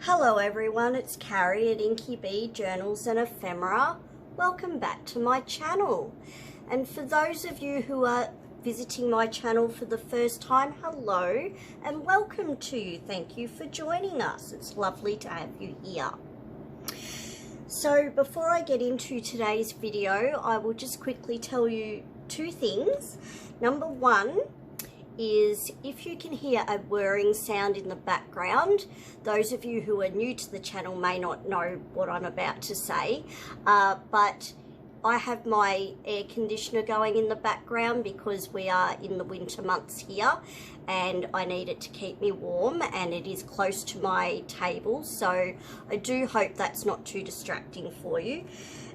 Hello everyone, it's Carrie at Inky Bee Journals and Ephemera. Welcome back to my channel. And for those of you who are visiting my channel for the first time, hello and welcome to you. Thank you for joining us. It's lovely to have you here. So before I get into today's video, I will just quickly tell you two things. Number one is if you can hear a whirring sound in the background, those of you who are new to the channel may not know what I'm about to say, but I have my air conditioner going in the background because we are in the winter months here and I need it to keep me warm, and it is close to my table, so I do hope that's not too distracting for you.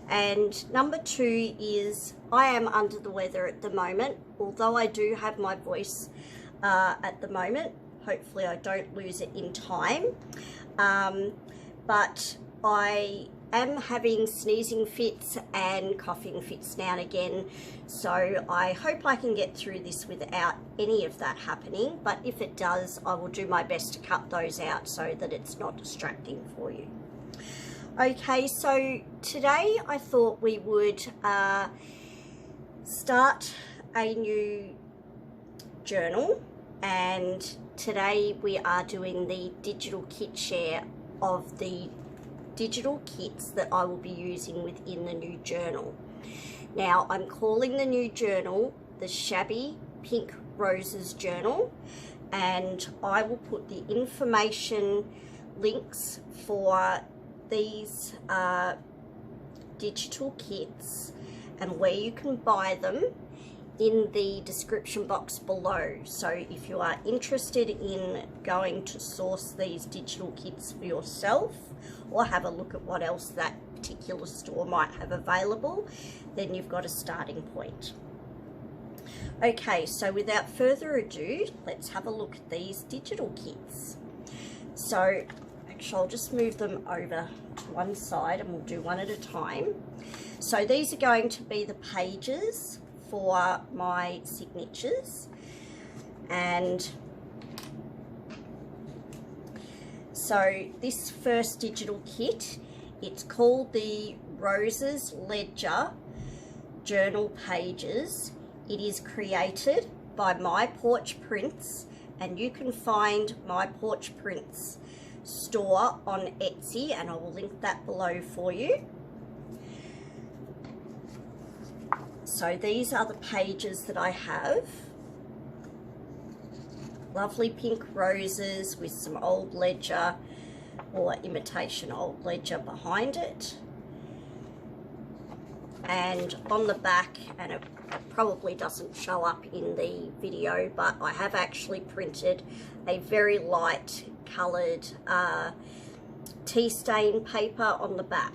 And number two is I am under the weather at the moment, although I do have my voice at the moment. Hopefully I don't lose it in time. But I am having sneezing fits and coughing fits now and again. So I hope I can get through this without any of that happening. But if it does, I will do my best to cut those out so that it's not distracting for you. Okay, so today I thought we would start a new journal, and today we are doing the digital kit share of the digital kits that I will be using within the new journal. Now I'm calling the new journal the Shabby Pink Roses Journal, and I will put the information links for these digital kits and where you can buy them in the description box below. So if you are interested in going to source these digital kits for yourself or have a look at what else that particular store might have available, then you've got a starting point. Okay, so without further ado, let's have a look at these digital kits. So actually, I'll just move them over to one side and we'll do one at a time. So these are going to be the pages for my signatures, and so this first digital kit, it's called the Roses Ledger Journal Pages. It is created by My Porch Prints, and you can find My Porch Prints store on Etsy, and I will link that below for you. So these are the pages that I have. Lovely pink roses with some old ledger or imitation old ledger behind it. And on the back, and it probably doesn't show up in the video, but I have actually printed a very light coloured tea stain paper on the back.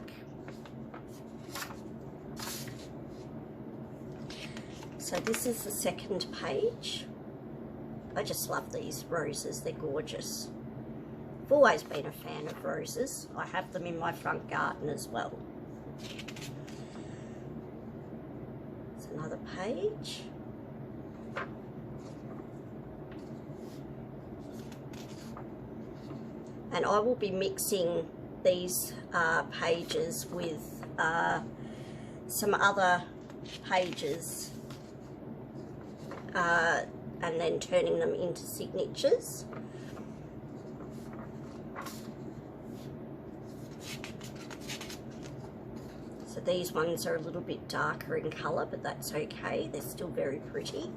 So this is the second page. I just love these roses, they're gorgeous. I've always been a fan of roses. I have them in my front garden as well. It's another page. And I will be mixing these pages with some other pages and then turning them into signatures. So these ones are a little bit darker in colour, but that's okay, they're still very pretty.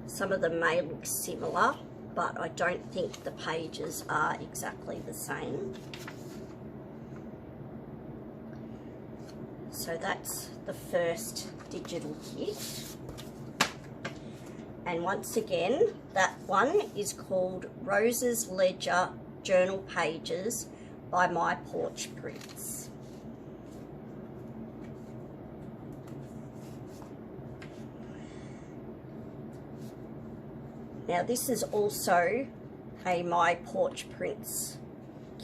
Some of them may look similar, but I don't think the pages are exactly the same. So that's the first digital kit. And once again, that one is called Roses Ledger Journal Pages by My Porch Prints. Now this is also a My Porch Prints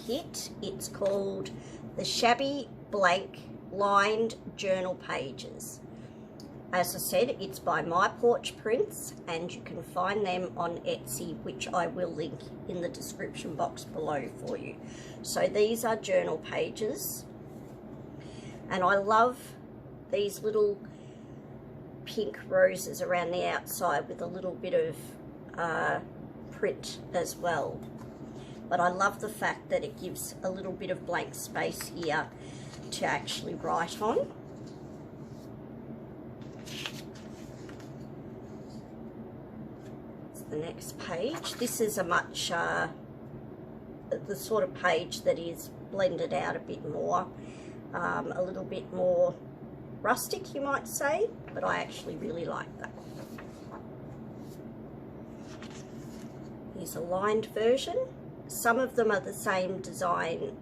kit. It's called the Shabby Blank Lined Journal Pages. as I said, it's by My Porch Prints, and you can find them on Etsy, which I will link in the description box below for you. So these are journal pages, and I love these little pink roses around the outside with a little bit of print as well. But I love the fact that it gives a little bit of blank space here to actually write on. It's the next page. This is a much, the sort of page that is blended out a bit more, a little bit more rustic, you might say, but I actually really like that. Here's a lined version. Some of them are the same design,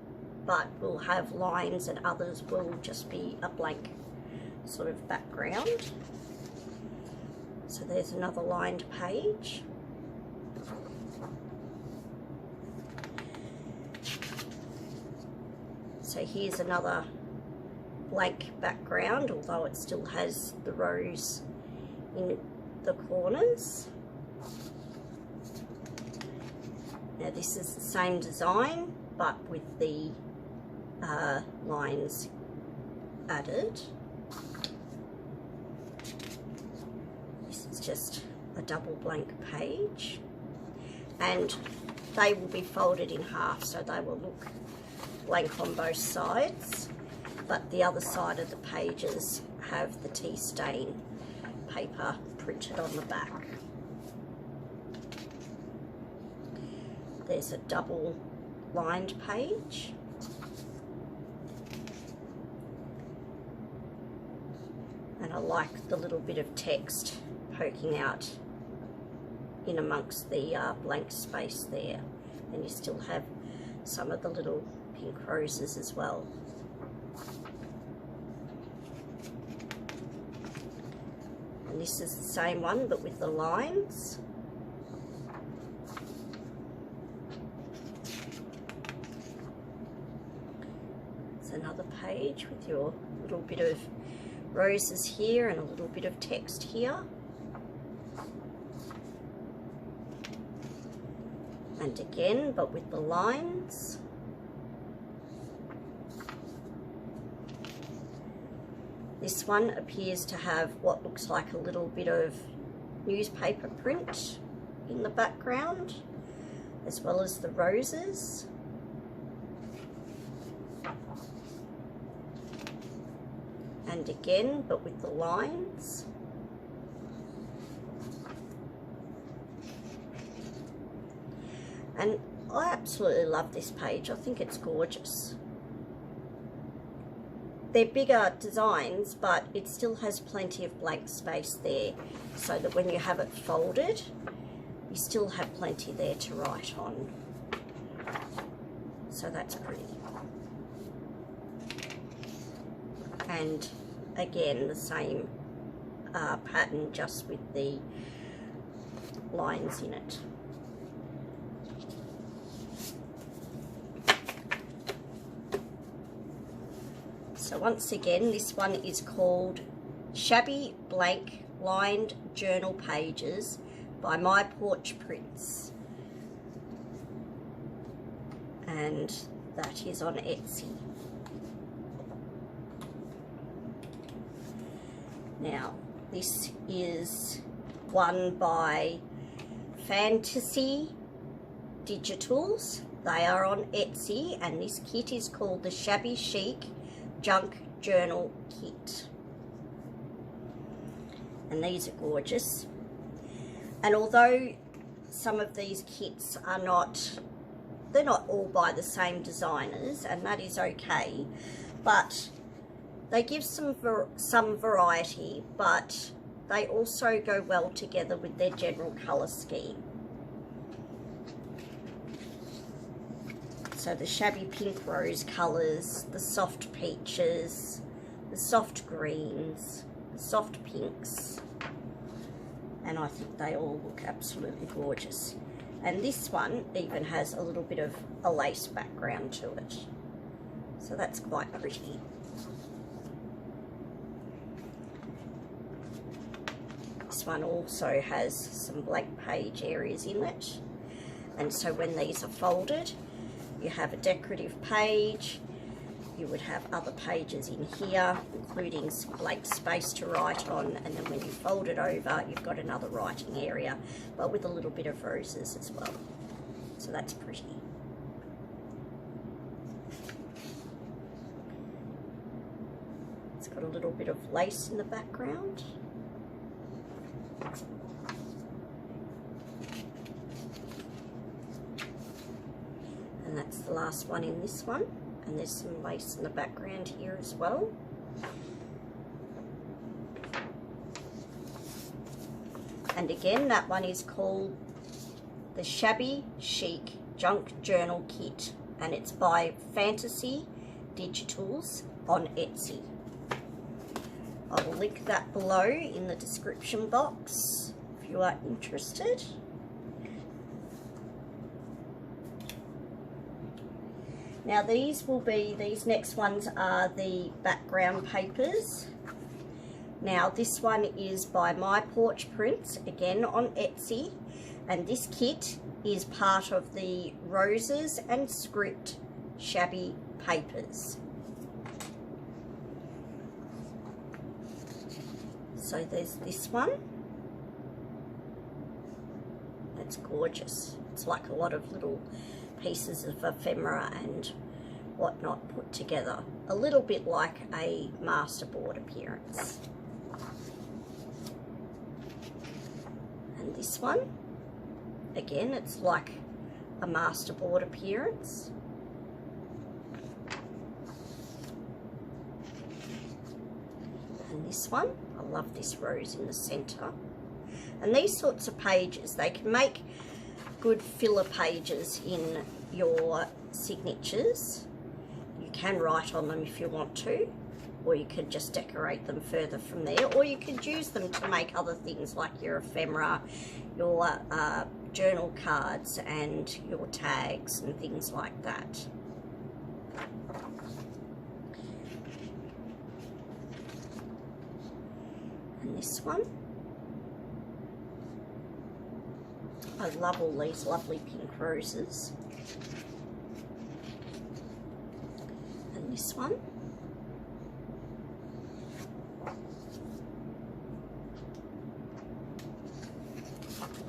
but will have lines, and others will just be a blank sort of background. So there's another lined page. So here's another blank background, although it still has the rose in the corners. Now this is the same design, but with the lines added. This is just a double blank page, and they will be folded in half, so they will look blank on both sides, but the other side of the pages have the tea stain paper printed on the back. There's a double lined page. And I like the little bit of text poking out in amongst the blank space there. And you still have some of the little pink roses as well. And this is the same one, but with the lines. Another page with your little bit of roses here and a little bit of text here, and again but with the lines. This one appears to have what looks like a little bit of newspaper print in the background, as well as the roses. And again, but with the lines. And I absolutely love this page. I think it's gorgeous. They're bigger designs, but it still has plenty of blank space there, so that when you have it folded, you still have plenty there to write on. So that's pretty. And again, the same pattern, just with the lines in it. So once again, this one is called Shabby Blank Lined Journal Pages by My Porch Prints, and that is on Etsy. Now, this is one by Fantasy Digitals. They are on Etsy, and this kit is called the Shabby Chic Junk Journal Kit. And these are gorgeous. And although some of these kits are they're not all by the same designers, and that is okay, but they give some variety, but they also go well together with their general colour scheme. So the shabby pink rose colours, the soft peaches, the soft greens, the soft pinks, and I think they all look absolutely gorgeous. And this one even has a little bit of a lace background to it, so that's quite pretty. this one also has some blank page areas in it. And so when these are folded, you have a decorative page. You would have other pages in here, including some blank space to write on, and then when you fold it over, you've got another writing area, but with a little bit of roses as well. So that's pretty. It's got a little bit of lace in the background. And that's the last one in this one. And there's some lace in the background here as well. And again, that one is called the Shabby Chic Junk Journal Kit, and it's by Fantasy Digitals on Etsy. I will link that below in the description box if you are interested. Now these next ones are the background papers. Now this one is by My Porch Prints, again on Etsy, and this kit is part of the Roses and Script Shabby papers. So there's this one. That's gorgeous. It's like a lot of little pieces of ephemera and whatnot put together. A little bit like a masterboard appearance. And this one, again, it's like a masterboard appearance. And this one, I love this rose in the center. And these sorts of pages, they can make good filler pages in your signatures. You can write on them if you want to, or you could just decorate them further from there, or you could use them to make other things like your ephemera, your journal cards and your tags and things like that. And this one, I love all these lovely pink roses. And this one.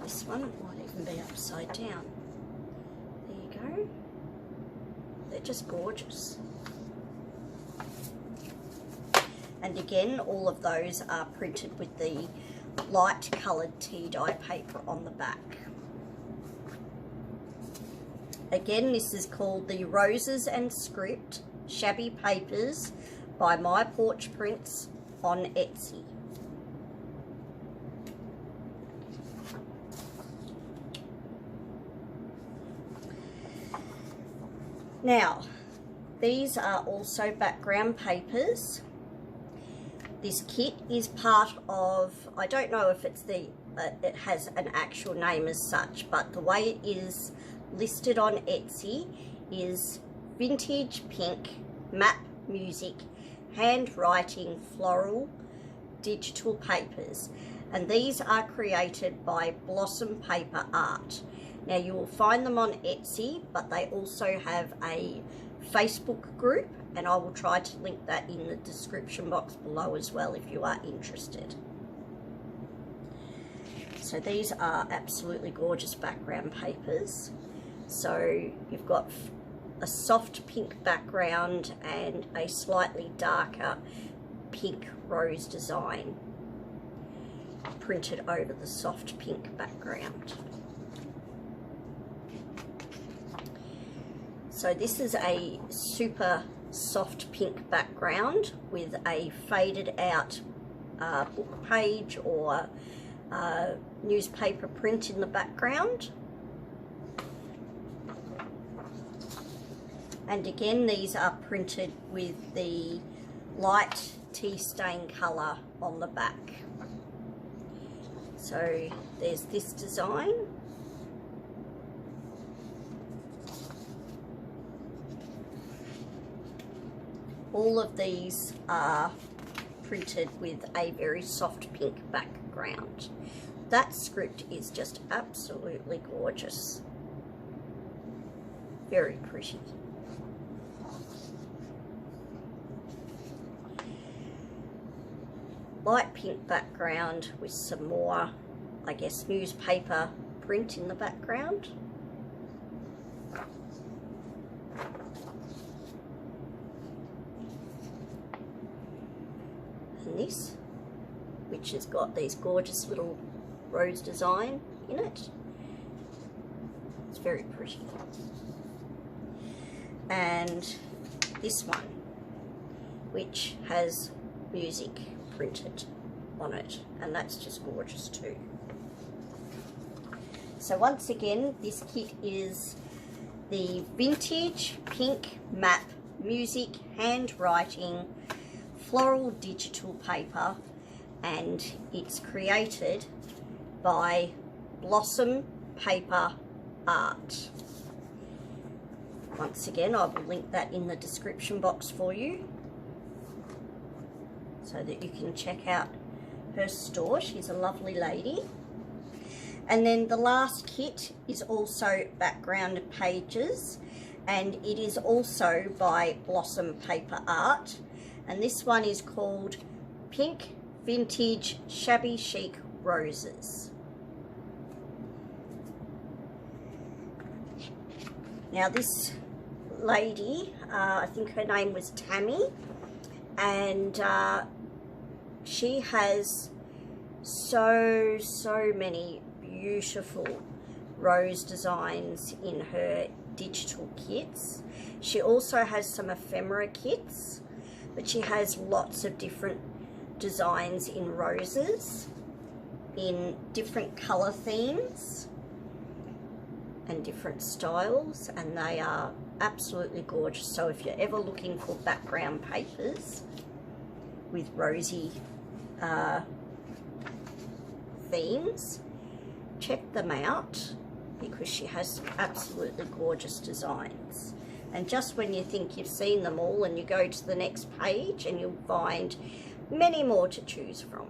This one might even be upside down. There you go. They're just gorgeous. And again, all of those are printed with the light coloured tea dye paper on the back. Again, this is called the Roses and Script Shabby Papers by My Porch Prints on Etsy. Now, these are also background papers. This kit is part of, I don't know if it's it has an actual name as such, but the way it is listed on Etsy is Vintage Pink Map Music Handwriting Floral Digital Papers. And these are created by Blossom Paper Art. Now you will find them on Etsy, but they also have a Facebook group, and I will try to link that in the description box below as well if you are interested. So these are absolutely gorgeous background papers. So you've got a soft pink background and a slightly darker pink rose design printed over the soft pink background. So this is a super soft pink background with a faded out book page or newspaper print in the background. And again, these are printed with the light tea stain colour on the back. So there's this design. All of these are printed with a very soft pink background. That script is just absolutely gorgeous. Very pretty. Light pink background with some more, I guess, newspaper print in the background. And this, which has got these gorgeous little rose design in it. It's very pretty. And this one, which has music printed on it, and that's just gorgeous too. So once again, this kit is the vintage pink map music handwriting floral digital paper, and it's created by Blossom Paper Art. Once again, I will link that in the description box for you so that you can check out her store. She's a lovely lady. And then the last kit is also background pages, and it is also by Blossom Paper Art, and this one is called Pink Vintage Shabby Chic Roses. Now this lady, I think her name was Tammy, and she has so many beautiful rose designs in her digital kits. She also has some ephemera kits, but she has lots of different designs in roses in different color themes and different styles, and they are absolutely gorgeous. So if you're ever looking for background papers with rosy themes, check them out, because she has absolutely gorgeous designs. And just when you think you've seen them all, and you go to the next page and you'll find many more to choose from.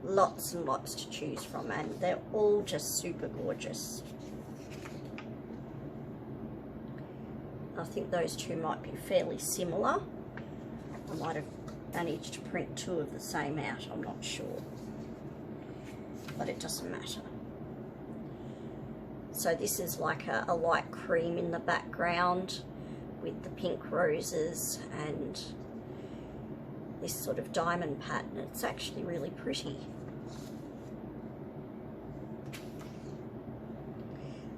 Lots and lots to choose from, and they're all just super gorgeous. I think those two might be fairly similar. I might have managed to print two of the same out, I'm not sure, but it doesn't matter. So this is like a light cream in the background with the pink roses and this sort of diamond pattern. It's actually really pretty.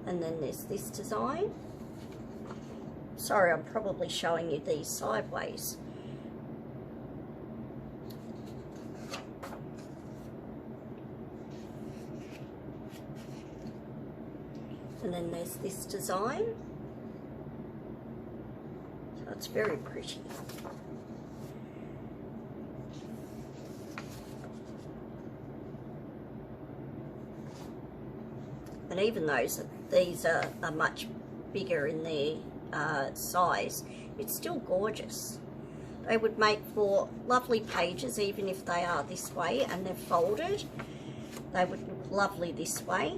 And then there's this design. Sorry, I'm probably showing you these sideways. And then there's this design. So it's very pretty. And even though these are much bigger in their size, it's still gorgeous. They would make for lovely pages, even if they are this way and they're folded. They would look lovely this way,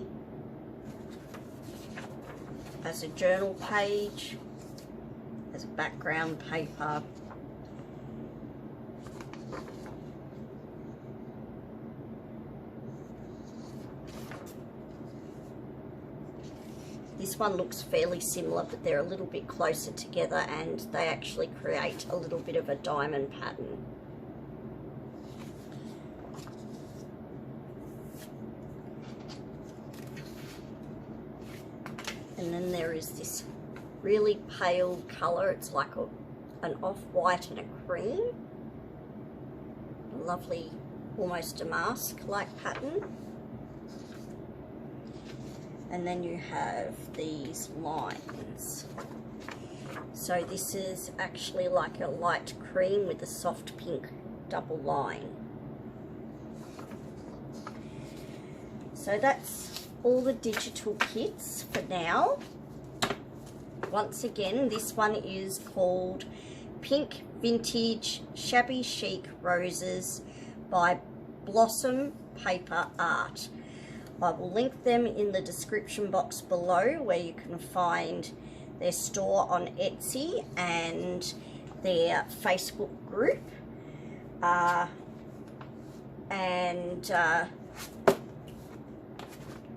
as a journal page, as a background paper. This one looks fairly similar, but they're a little bit closer together, and they actually create a little bit of a diamond pattern. And then there is this really pale colour. It's like an off-white and a cream. A lovely, almost damask-like pattern. And then you have these lines. So this is actually like a light cream with a soft pink double line. So that's all the digital kits for now. Once again, this one is called Pink Vintage Shabby Chic Roses by Blossom paper art. I will link them in the description box below, where you can find their store on Etsy and their Facebook group.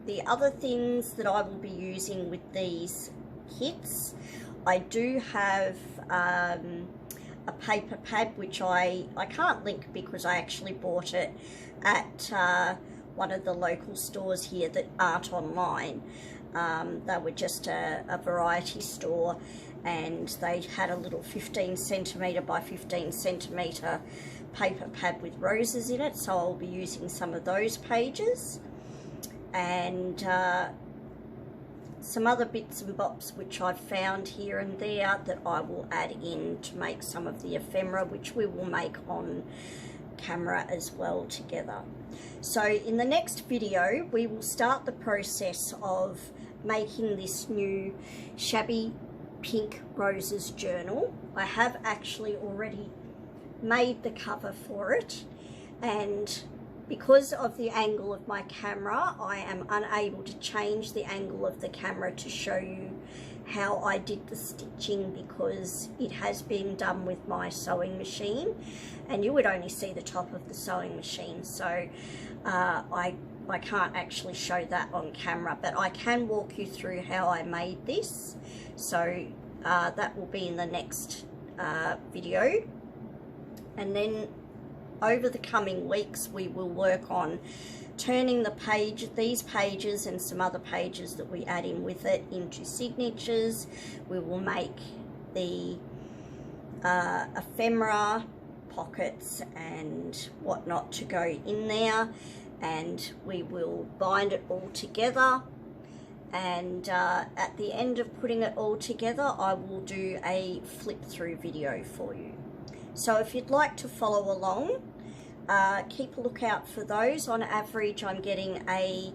The other things that I will be using with these kits, I do have a paper pad, which I can't link because I actually bought it at one of the local stores here that aren't online. They were just a variety store, and they had a little 15 centimetre by 15 centimetre paper pad with roses in it, so I'll be using some of those pages, and some other bits and bobs which I've found here and there that I will add in to make some of the ephemera, which we will make on camera as well together. So in the next video we will start the process of making this new Shabby Pink Roses journal. I have actually already made the cover for it, and because of the angle of my camera, I am unable to change the angle of the camera to show you how I did the stitching, because it has been done with my sewing machine and you would only see the top of the sewing machine, so I can't actually show that on camera, but I can walk you through how I made this. So that will be in the next video, and then over the coming weeks we will work on turning these pages and some other pages that we add in with it into signatures. We will make the ephemera pockets and whatnot to go in there, and we will bind it all together, and at the end of putting it all together I will do a flip through video for you. So if you'd like to follow along, keep a lookout for those. On average I'm getting a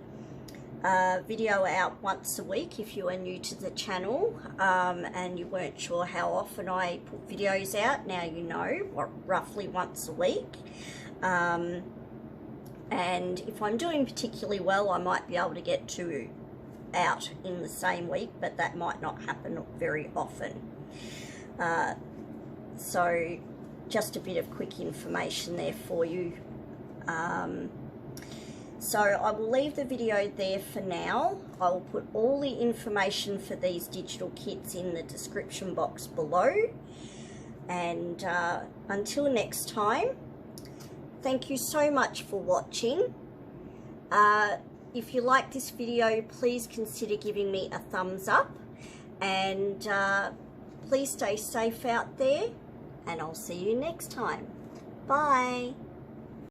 video out once a week if you are new to the channel, and you weren't sure how often I put videos out. Now you know, roughly once a week. And if I'm doing particularly well, I might be able to get 2 out in the same week, but that might not happen very often. So just a bit of quick information there for you. So I will leave the video there for now. I will put all the information for these digital kits in the description box below, and until next time, thank you so much for watching. If you like this video, please consider giving me a thumbs up, and please stay safe out there, and I'll see you next time. Bye.